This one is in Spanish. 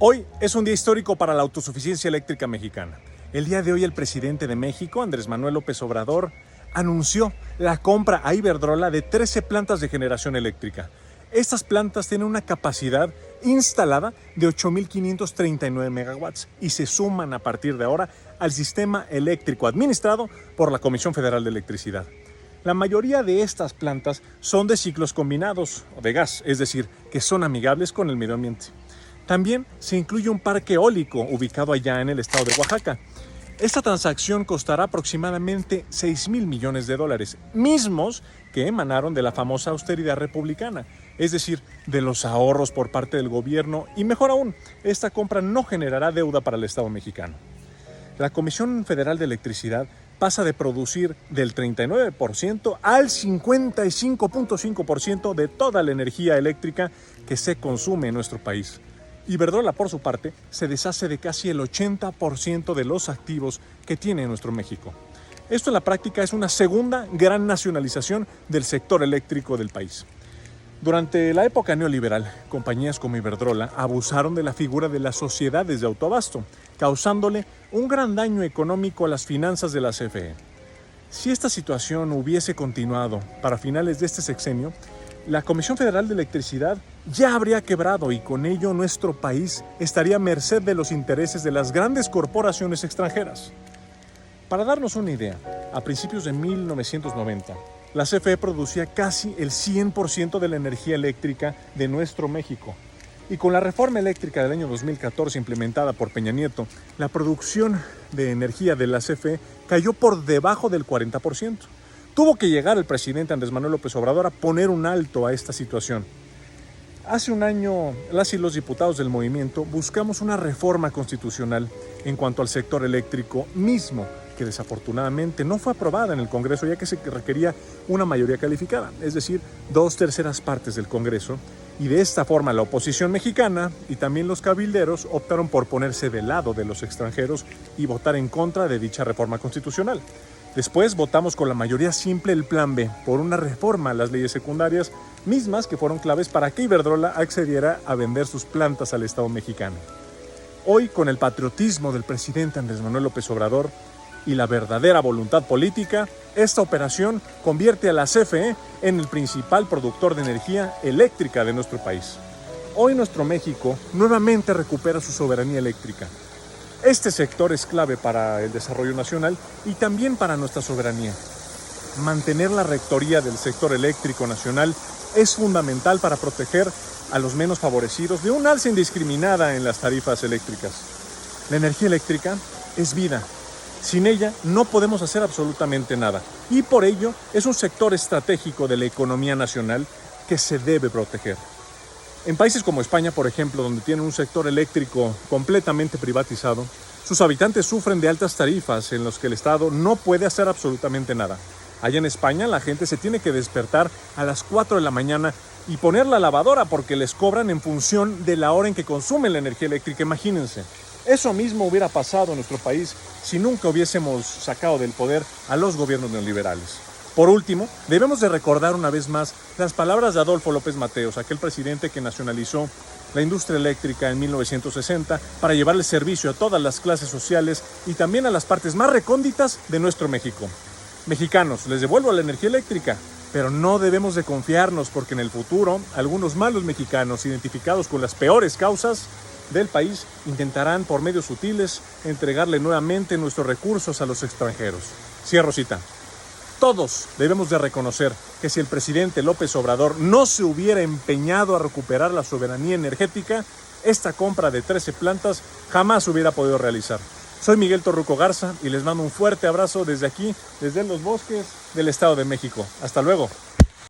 Hoy es un día histórico para la autosuficiencia eléctrica mexicana. El día de hoy el presidente de México, Andrés Manuel López Obrador, anunció la compra a Iberdrola de 13 plantas de generación eléctrica. Estas plantas tienen una capacidad instalada de 8.539 megawatts y se suman a partir de ahora al sistema eléctrico administrado por la Comisión Federal de Electricidad. La mayoría de estas plantas son de ciclos combinados o de gas, es decir, que son amigables con el medio ambiente. También se incluye un parque eólico ubicado allá en el estado de Oaxaca. Esta transacción costará aproximadamente $6,000 millones, mismos que emanaron de la famosa austeridad republicana, es decir, de los ahorros por parte del gobierno, y mejor aún, esta compra no generará deuda para el Estado mexicano. La Comisión Federal de Electricidad pasa de producir del 39% al 55.5% de toda la energía eléctrica que se consume en nuestro país. Iberdrola, por su parte, se deshace de casi el 80% de los activos que tiene nuestro México. Esto en la práctica es una segunda gran nacionalización del sector eléctrico del país. Durante la época neoliberal, compañías como Iberdrola abusaron de la figura de las sociedades de autoabasto, causándole un gran daño económico a las finanzas de la CFE. Si esta situación hubiese continuado para finales de este sexenio, la Comisión Federal de Electricidad ya habría quebrado y con ello nuestro país estaría a merced de los intereses de las grandes corporaciones extranjeras. Para darnos una idea, a principios de 1990, la CFE producía casi el 100% de la energía eléctrica de nuestro México. Y con la reforma eléctrica del año 2014 implementada por Peña Nieto, la producción de energía de la CFE cayó por debajo del 40%. Tuvo que llegar el presidente Andrés Manuel López Obrador a poner un alto a esta situación. Hace un año, las y los diputados del movimiento buscamos una reforma constitucional en cuanto al sector eléctrico mismo, que desafortunadamente no fue aprobada en el Congreso, ya que se requería una mayoría calificada, es decir, 2/3 partes del Congreso, y de esta forma la oposición mexicana y también los cabilderos optaron por ponerse del lado de los extranjeros y votar en contra de dicha reforma constitucional. Después votamos con la mayoría simple el Plan B por una reforma a las leyes secundarias, mismas que fueron claves para que Iberdrola accediera a vender sus plantas al Estado mexicano. Hoy, con el patriotismo del presidente Andrés Manuel López Obrador y la verdadera voluntad política, esta operación convierte a la CFE en el principal productor de energía eléctrica de nuestro país. Hoy nuestro México nuevamente recupera su soberanía eléctrica. Este sector es clave para el desarrollo nacional y también para nuestra soberanía. Mantener la rectoría del sector eléctrico nacional es fundamental para proteger a los menos favorecidos de un alza indiscriminada en las tarifas eléctricas. La energía eléctrica es vida. Sin ella no podemos hacer absolutamente nada y por ello es un sector estratégico de la economía nacional que se debe proteger. En países como España, por ejemplo, donde tienen un sector eléctrico completamente privatizado, sus habitantes sufren de altas tarifas en las que el Estado no puede hacer absolutamente nada. Allá en España la gente se tiene que despertar a las 4 de la mañana y poner la lavadora porque les cobran en función de la hora en que consumen la energía eléctrica, imagínense. Eso mismo hubiera pasado en nuestro país si nunca hubiésemos sacado del poder a los gobiernos neoliberales. Por último, debemos de recordar una vez más las palabras de Adolfo López Mateos, aquel presidente que nacionalizó la industria eléctrica en 1960 para llevarle servicio a todas las clases sociales y también a las partes más recónditas de nuestro México. Mexicanos, les devuelvo la energía eléctrica, pero no debemos de confiarnos porque en el futuro algunos malos mexicanos identificados con las peores causas del país intentarán por medios sutiles entregarle nuevamente nuestros recursos a los extranjeros. Cierro cita. Todos debemos de reconocer que si el presidente López Obrador no se hubiera empeñado a recuperar la soberanía energética, esta compra de 13 plantas jamás hubiera podido realizar. Soy Miguel Torruco Garza y les mando un fuerte abrazo desde aquí, desde los bosques del Estado de México. Hasta luego.